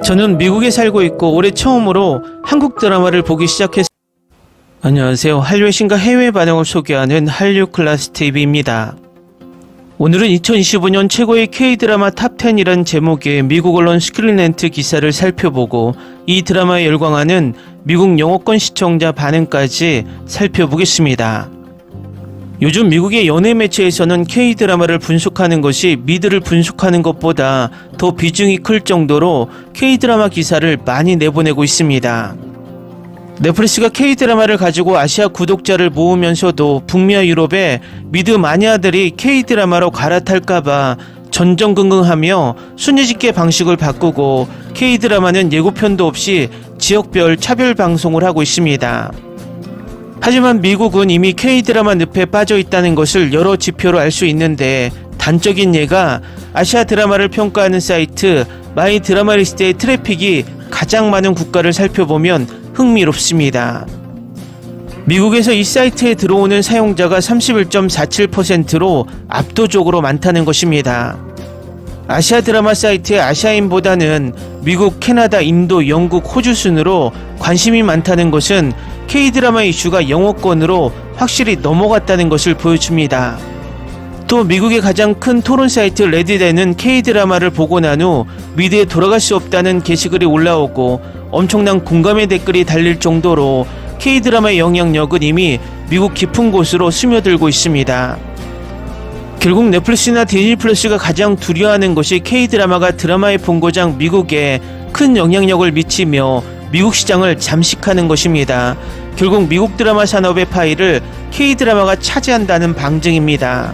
저는 미국에 살고 있고 올해 처음으로 한국 드라마를 보기 시작했습니다. 안녕하세요. 한류의 신과 해외 반응을 소개하는 한류클래스TV입니다. 오늘은 2025년 최고의 K-드라마 탑10이란 제목의 미국 언론 스크린랜트 기사를 살펴보고 이 드라마에 열광하는 미국 영어권 시청자 반응까지 살펴보겠습니다. 요즘 미국의 연예 매체에서는 K-드라마를 분석하는 것이 미드를 분석하는 것보다 더 비중이 클 정도로 K-드라마 기사를 많이 내보내고 있습니다. 넷플릭스가 K-드라마를 가지고 아시아 구독자를 모으면서도 북미와 유럽의 미드 마니아들이 K-드라마로 갈아탈까봐 전전긍긍하며 순위집계 방식을 바꾸고 K-드라마는 예고편도 없이 지역별 차별 방송을 하고 있습니다. 하지만 미국은 이미 K-드라마 늪에 빠져 있다는 것을 여러 지표로 알 수 있는데 단적인 예가 아시아 드라마를 평가하는 사이트 마이 드라마리스트의 트래픽이 가장 많은 국가를 살펴보면 흥미롭습니다. 미국에서 이 사이트에 들어오는 사용자가 31.47%로 압도적으로 많다는 것입니다. 아시아 드라마 사이트의 아시아인보다는 미국, 캐나다, 인도, 영국, 호주 순으로 관심이 많다는 것은 K-드라마 이슈가 영어권으로 확실히 넘어갔다는 것을 보여줍니다. 또 미국의 가장 큰 토론 사이트 레딧에는 K-드라마를 보고 난 후 미드에 돌아갈 수 없다는 게시글이 올라오고 엄청난 공감의 댓글이 달릴 정도로 K-드라마의 영향력은 이미 미국 깊은 곳으로 스며들고 있습니다. 결국 넷플릭스나 디즈니 플러스가 가장 두려워하는 것이 K-드라마가 드라마의 본고장 미국에 큰 영향력을 미치며 미국 시장을 잠식하는 것입니다. 결국 미국 드라마 산업의 파이를 K-드라마가 차지한다는 방증입니다.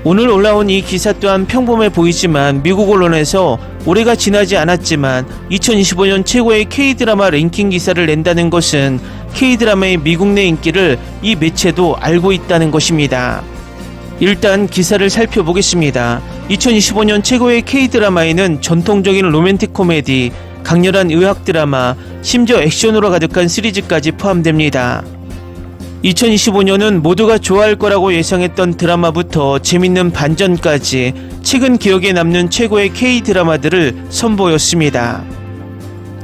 오늘 올라온 이 기사 또한 평범해 보이지만 미국 언론에서 올해가 지나지 않았지만 2025년 최고의 K-드라마 랭킹 기사를 낸다는 것은 K-드라마의 미국 내 인기를 이 매체도 알고 있다는 것입니다. 일단 기사를 살펴보겠습니다. 2025년 최고의 K-드라마에는 전통적인 로맨틱 코미디, 강렬한 의학 드라마, 심지어 액션으로 가득한 시리즈까지 포함됩니다. 2025년은 모두가 좋아할 거라고 예상했던 드라마부터 재밌는 반전까지 최근 기억에 남는 최고의 K-드라마들을 선보였습니다.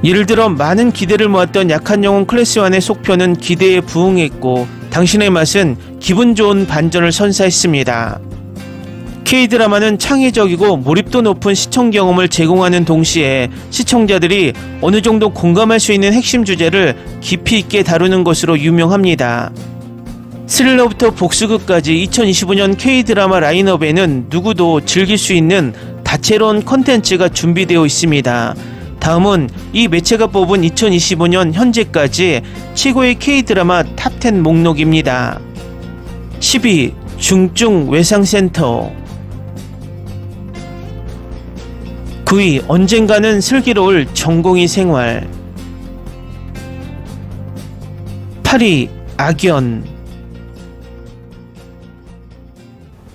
예를 들어 많은 기대를 모았던 약한 영혼 클래스 1의 속편은 기대에 부응했고 당신의 맛은 기분 좋은 반전을 선사했습니다. K-드라마는 창의적이고 몰입도 높은 시청 경험을 제공하는 동시에 시청자들이 어느 정도 공감할 수 있는 핵심 주제를 깊이 있게 다루는 것으로 유명합니다. 스릴러부터 복수극까지 2025년 K-드라마 라인업에는 누구도 즐길 수 있는 다채로운 컨텐츠가 준비되어 있습니다. 다음은 이 매체가 뽑은 2025년 현재까지 최고의 K-드라마 탑10 목록입니다. 10위 중증 외상센터, 9위 언젠가는 슬기로울 전공의 생활, 8위 악연,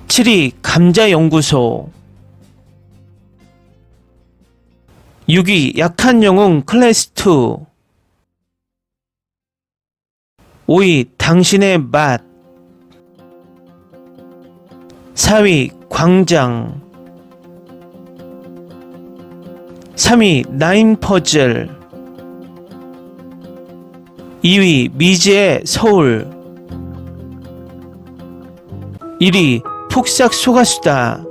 7위 감자연구소, 6위 약한 영웅 클래스 2, 5위 당신의 맛, 4위 광장, 3위 나인 퍼즐, 2위 미지의 서울, 1위 폭삭 소가수다.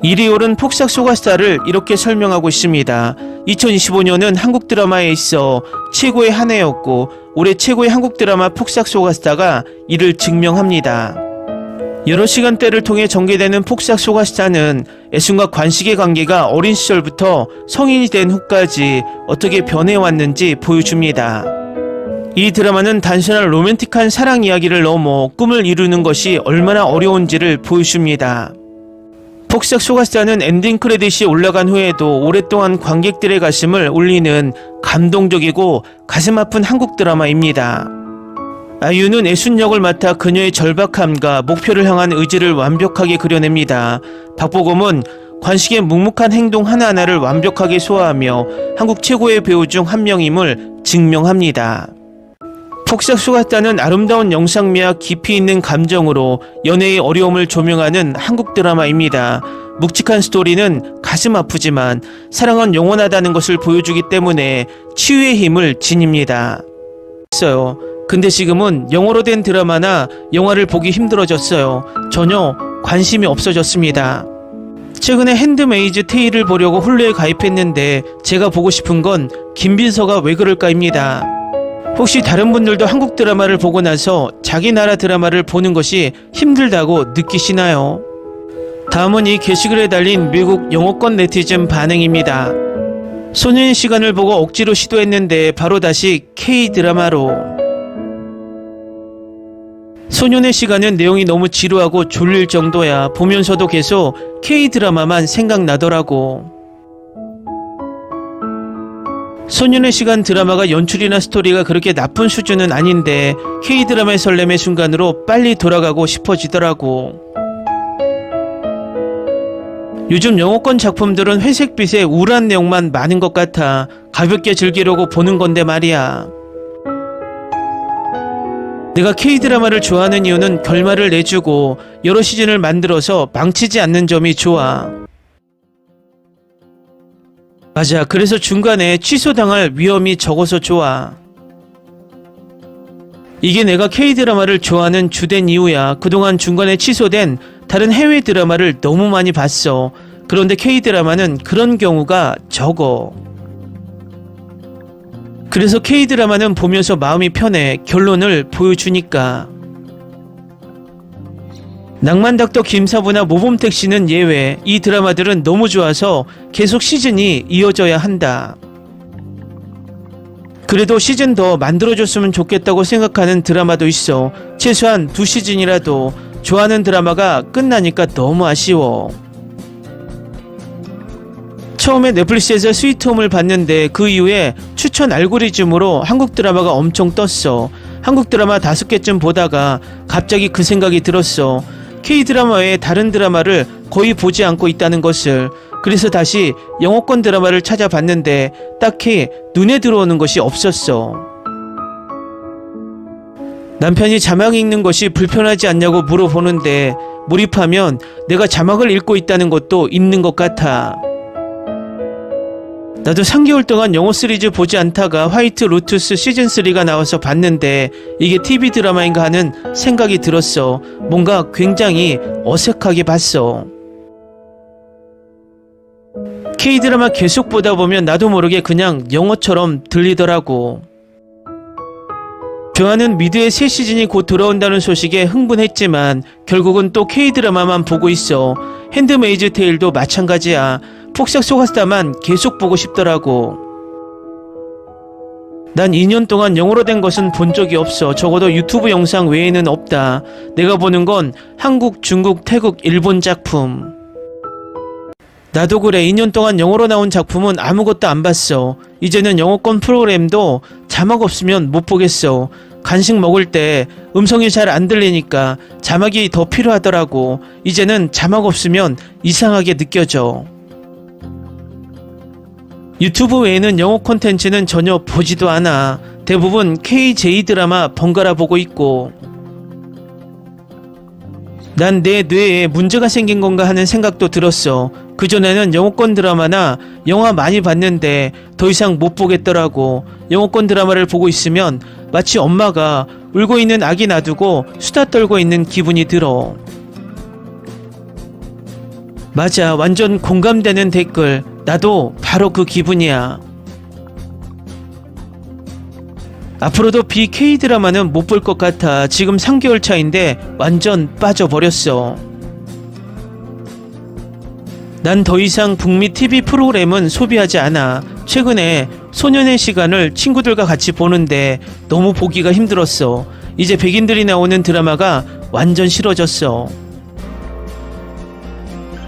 1위 오른 폭삭 소가수다를 이렇게 설명하고 있습니다. 2025년은 한국 드라마에 있어 최고의 한 해였고 올해 최고의 한국 드라마 폭삭 소가수다가 이를 증명합니다. 여러 시간대를 통해 전개되는 폭삭 소가수다는 애순과 관식의 관계가 어린 시절부터 성인이 된 후까지 어떻게 변해왔는지 보여줍니다. 이 드라마는 단순한 로맨틱한 사랑 이야기를 넘어 꿈을 이루는 것이 얼마나 어려운지를 보여줍니다. 폭삭 소가수다는 엔딩 크레딧이 올라간 후에도 오랫동안 관객들의 가슴을 울리는 감동적이고 가슴 아픈 한국 드라마입니다. 아이유는 애순 역을 맡아 그녀의 절박함과 목표를 향한 의지를 완벽하게 그려냅니다. 박보검은 관식의 묵묵한 행동 하나하나를 완벽하게 소화하며 한국 최고의 배우 중 한 명임을 증명합니다. 폭삭 소가수다는 아름다운 영상미와 깊이 있는 감정으로 연애의 어려움을 조명하는 한국 드라마입니다. 묵직한 스토리는 가슴 아프지만 사랑은 영원하다는 것을 보여주기 때문에 치유의 힘을 지닙니다. 근데 지금은 영어로 된 드라마나 영화를 보기 힘들어졌어요. 전혀 관심이 없어졌습니다. 최근에 핸드메이드 테일을 보려고 훌루에 가입했는데 제가 보고 싶은 건 김빈서가 왜 그럴까입니다. 혹시 다른 분들도 한국 드라마를 보고 나서 자기 나라 드라마를 보는 것이 힘들다고 느끼시나요? 다음은 이 게시글에 달린 미국 영어권 네티즌 반응입니다. 소년의 시간을 보고 억지로 시도했는데 바로 다시 K-드라마로. 소년의 시간은 내용이 너무 지루하고 졸릴 정도야. 보면서도 계속 K-드라마만 생각나더라고. 소년의 시간 드라마가 연출이나 스토리가 그렇게 나쁜 수준은 아닌데 K-드라마의 설렘의 순간으로 빨리 돌아가고 싶어지더라고. 요즘 영어권 작품들은 회색빛의 우울한 내용만 많은 것 같아 가볍게 즐기려고 보는 건데 말이야. 내가 K-드라마를 좋아하는 이유는 결말을 내주고 여러 시즌을 만들어서 망치지 않는 점이 좋아. 맞아, 그래서 중간에 취소당할 위험이 적어서 좋아. 이게 내가 K-드라마를 좋아하는 주된 이유야. 그동안 중간에 취소된 다른 해외 드라마를 너무 많이 봤어. 그런데 K-드라마는 그런 경우가 적어. 그래서 K-드라마는 보면서 마음이 편해. 결론을 보여주니까. 낭만닥터 김사부나 모범택시는 예외. 이 드라마들은 너무 좋아서 계속 시즌이 이어져야 한다. 그래도 시즌 더 만들어줬으면 좋겠다고 생각하는 드라마도 있어. 최소한 2시즌이라도. 좋아하는 드라마가 끝나니까 너무 아쉬워. 처음에 넷플릭스에서 스위트홈을 봤는데 그 이후에 추천 알고리즘으로 한국 드라마가 엄청 떴어. 한국 드라마 5개쯤 보다가 갑자기 그 생각이 들었어. K-드라마 외에 다른 드라마를 거의 보지 않고 있다는 것을. 그래서 다시 영어권 드라마를 찾아봤는데 딱히 눈에 들어오는 것이 없었어. 남편이 자막 읽는 것이 불편하지 않냐고 물어보는데 몰입하면 내가 자막을 읽고 있다는 것도 있는 것 같아. 나도 3개월 동안 영어 시리즈 보지 않다가 화이트 로투스 시즌3가 나와서 봤는데 이게 TV 드라마인가 하는 생각이 들었어. 뭔가 굉장히 어색하게 봤어. K-드라마 계속 보다 보면 나도 모르게 그냥 영어처럼 들리더라고. 좋아하는 미드의 새 시즌이 곧 돌아온다는 소식에 흥분했지만 결국은 또 K-드라마만 보고 있어. 핸드메이드 테일도 마찬가지야. 폭삭 속았다만 계속 보고 싶더라고. 난 2년 동안 영어로 된 것은 본 적이 없어. 적어도 유튜브 영상 외에는 없다. 내가 보는 건 한국, 중국, 태국, 일본 작품. 나도 그래. 2년 동안 영어로 나온 작품은 아무것도 안 봤어. 이제는 영어권 프로그램도 자막 없으면 못 보겠어. 간식 먹을 때 음성이 잘 안 들리니까 자막이 더 필요하더라고. 이제는 자막 없으면 이상하게 느껴져. 유튜브 외에는 영어 콘텐츠는 전혀 보지도 않아. 대부분 KJ 드라마 번갈아 보고 있고. 난 내 뇌에 문제가 생긴 건가 하는 생각도 들었어. 그전에는 영어권 드라마나 영화 많이 봤는데 더 이상 못 보겠더라고. 영어권 드라마를 보고 있으면 마치 엄마가 울고 있는 아기 놔두고 수다 떨고 있는 기분이 들어. 맞아, 완전 공감되는 댓글. 나도 바로 그 기분이야. 앞으로도 BK 드라마는 못 볼 것 같아. 지금 3개월 차인데 완전 빠져버렸어. 난 더 이상 북미 TV 프로그램은 소비하지 않아. 최근에 소년의 시간을 친구들과 같이 보는데 너무 보기가 힘들었어. 이제 백인들이 나오는 드라마가 완전 싫어졌어.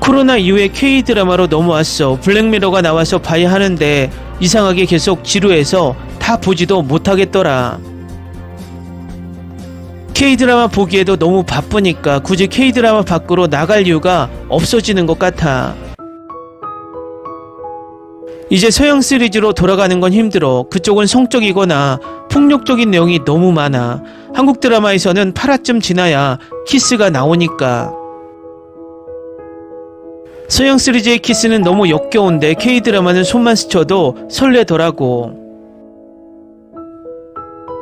코로나 이후에 K-드라마로 넘어왔어. 블랙미러가 나와서 봐야 하는데 이상하게 계속 지루해서 다 보지도 못하겠더라. K-드라마 보기에도 너무 바쁘니까 굳이 K-드라마 밖으로 나갈 이유가 없어지는 것 같아. 이제 서양 시리즈로 돌아가는 건 힘들어. 그쪽은 성적이거나 폭력적인 내용이 너무 많아. 한국 드라마에서는 8화쯤 지나야 키스가 나오니까. 서양 시리즈의 키스는 너무 역겨운데 K드라마는 손만 스쳐도 설레더라고.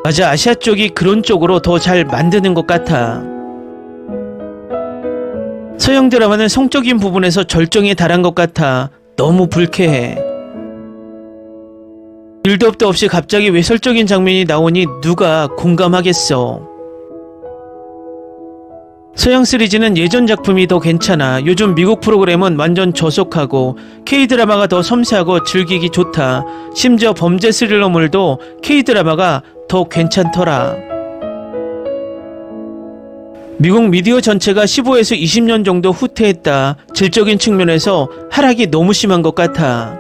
맞아, 아시아 쪽이 그런 쪽으로 더 잘 만드는 것 같아. 서양 드라마는 성적인 부분에서 절정에 달한 것 같아. 너무 불쾌해. 빌드업도 없이 갑자기 외설적인 장면이 나오니 누가 공감하겠어. 서양 시리즈는 예전 작품이 더 괜찮아. 요즘 미국 프로그램은 완전 저속하고 K드라마가 더 섬세하고 즐기기 좋다. 심지어 범죄 스릴러물도 K드라마가 더 괜찮더라. 미국 미디어 전체가 15에서 20년 정도 후퇴했다. 질적인 측면에서 하락이 너무 심한 것 같아.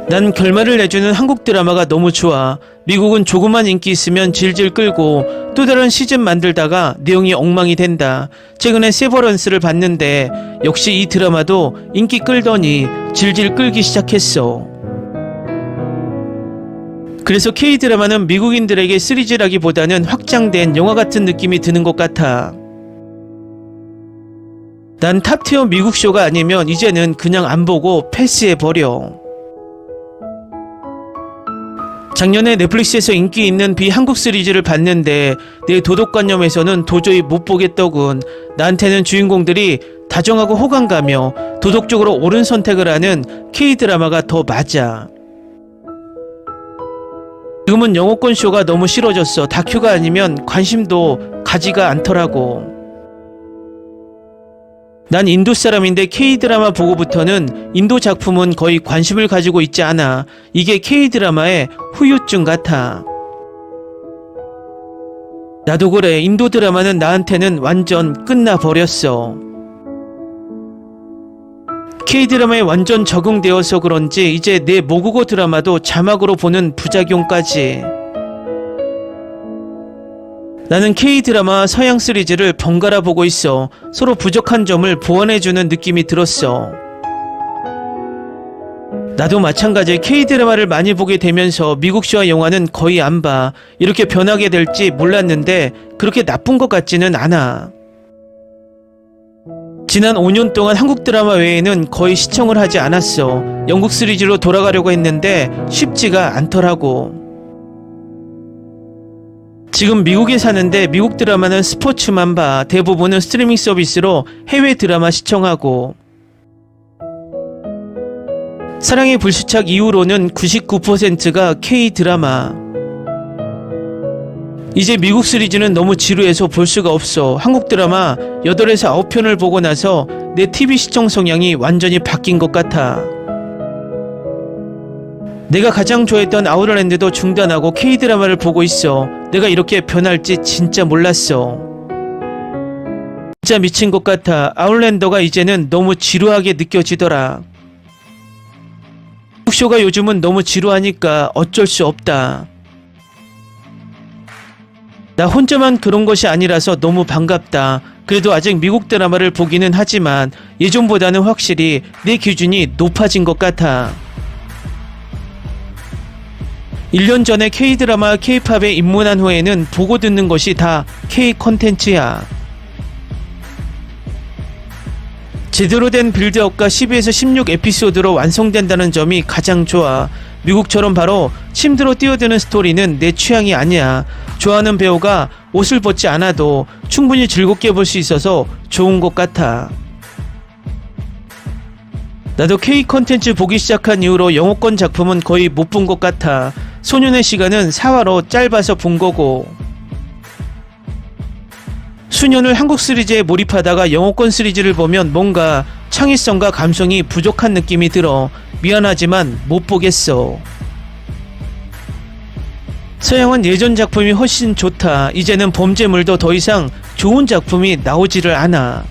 난 결말을 내주는 한국 드라마가 너무 좋아. 미국은 조그만 인기 있으면 질질 끌고 또 다른 시즌 만들다가 내용이 엉망이 된다. 최근에 세버런스를 봤는데 역시 이 드라마도 인기 끌더니 질질 끌기 시작했어. 그래서 K드라마는 미국인들에게 시리즈라기보다는 확장된 영화 같은 느낌이 드는 것 같아. 난 탑티어 미국 쇼가 아니면 이제는 그냥 안 보고 패스해버려. 작년에 넷플릭스에서 인기 있는 비한국 시리즈를 봤는데 내 도덕관념에서는 도저히 못 보겠더군. 나한테는 주인공들이 다정하고 호감가며 도덕적으로 옳은 선택을 하는 K드라마가 더 맞아. 지금은 영어권 쇼가 너무 싫어졌어. 다큐가 아니면 관심도 가지가 않더라고. 난 인도 사람인데 K드라마 보고부터는 인도 작품은 거의 관심을 가지고 있지 않아. 이게 K드라마의 후유증 같아. 나도 그래. 인도 드라마는 나한테는 완전 끝나버렸어. K드라마에 완전 적응되어서 그런지 이제 내 모국어 드라마도 자막으로 보는 부작용까지. 나는 K드라마와 서양 시리즈를 번갈아 보고 있어. 서로 부족한 점을 보완해주는 느낌이 들었어. 나도 마찬가지. K드라마를 많이 보게 되면서 미국쇼와 영화는 거의 안 봐. 이렇게 변하게 될지 몰랐는데 그렇게 나쁜 것 같지는 않아. 지난 5년 동안 한국 드라마 외에는 거의 시청을 하지 않았어. 영국 시리즈로 돌아가려고 했는데 쉽지가 않더라고. 지금 미국에 사는데 미국 드라마는 스포츠만 봐. 대부분은 스트리밍 서비스로 해외 드라마 시청하고. 사랑의 불시착 이후로는 99%가 K드라마. 이제 미국 시리즈는 너무 지루해서 볼 수가 없어. 한국 드라마 8에서 9편을 보고 나서 내 TV 시청 성향이 완전히 바뀐 것 같아. 내가 가장 좋아했던 아웃랜드도 중단하고 K드라마를 보고 있어. 내가 이렇게 변할지 진짜 몰랐어. 진짜 미친 것 같아. 아웃랜더가 이제는 너무 지루하게 느껴지더라. 쇼가 요즘은 너무 지루하니까 어쩔 수 없다. 나 혼자만 그런 것이 아니라서 너무 반갑다. 그래도 아직 미국 드라마를 보기는 하지만 예전보다는 확실히 내 기준이 높아진 것 같아. 1년 전에 K드라마, K팝에 입문한 후에는 보고 듣는 것이 다 K 콘텐츠야. 제대로 된 빌드업과 12에서 16 에피소드로 완성된다는 점이 가장 좋아. 미국처럼 바로 침대로 뛰어드는 스토리는 내 취향이 아니야. 좋아하는 배우가 옷을 벗지 않아도 충분히 즐겁게 볼 수 있어서 좋은 것 같아. 나도 K 콘텐츠 보기 시작한 이후로 영어권 작품은 거의 못 본 것 같아. 소년의 시간은 4화로 짧아서 본 거고. 수년을 한국 시리즈에 몰입하다가 영어권 시리즈를 보면 뭔가 창의성과 감성이 부족한 느낌이 들어. 미안하지만 못 보겠어. 서양은 예전 작품이 훨씬 좋다. 이제는 범죄물도 더 이상 좋은 작품이 나오지를 않아.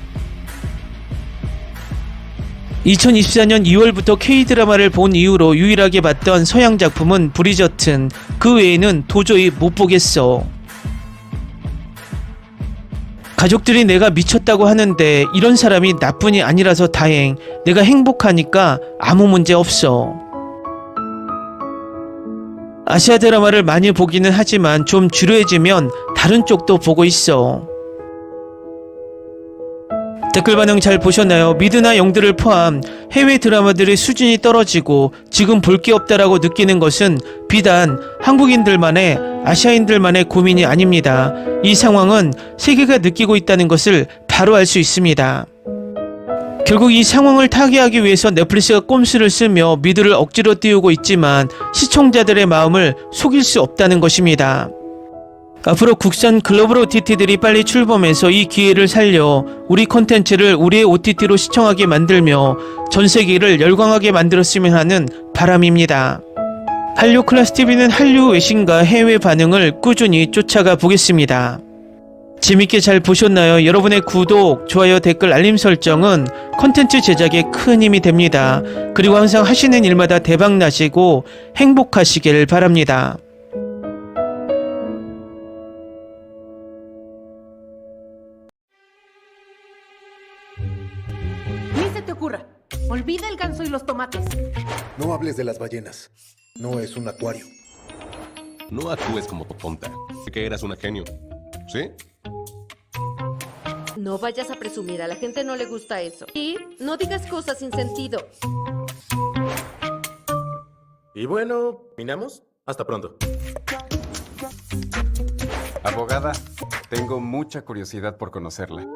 2024년 2월부터 K드라마를 본 이후로 유일하게 봤던 서양 작품은 브리저튼. 그 외에는 도저히 못 보겠어. 가족들이 내가 미쳤다고 하는데 이런 사람이 나뿐이 아니라서 다행. 내가 행복하니까 아무 문제 없어. 아시아 드라마를 많이 보기는 하지만 좀 지루해지면 다른 쪽도 보고 있어. 댓글 반응 잘 보셨나요? 미드나 영드를 포함 해외 드라마들의 수준이 떨어지고 지금 볼 게 없다라고 느끼는 것은 비단 한국인들만의, 아시아인들만의 고민이 아닙니다. 이 상황은 세계가 느끼고 있다는 것을 바로 알 수 있습니다. 결국 이 상황을 타개하기 위해서 넷플릭스가 꼼수를 쓰며 미드를 억지로 띄우고 있지만 시청자들의 마음을 속일 수 없다는 것입니다. 앞으로 국산 글로벌 OTT들이 빨리 출범해서 이 기회를 살려 우리 콘텐츠를 우리의 OTT로 시청하게 만들며 전 세계를 열광하게 만들었으면 하는 바람입니다. 한류 클래스TV는 한류 외신과 해외 반응을 꾸준히 쫓아가 보겠습니다. 재밌게 잘 보셨나요? 여러분의 구독, 좋아요, 댓글, 알림 설정은 콘텐츠 제작에 큰 힘이 됩니다. 그리고 항상 하시는 일마다 대박 나시고 행복하시길 바랍니다. Ni se te ocurra. Olvida el ganso y los tomates. No hables de las ballenas. No es un acuario. No actúes como tonta. Que eras una genio. ¿Sí? No vayas a presumir, a la gente no le gusta eso. Y no digas cosas sin sentido. Y bueno, ¿minamos? Hasta pronto. Abogada, tengo mucha curiosidad por conocerla.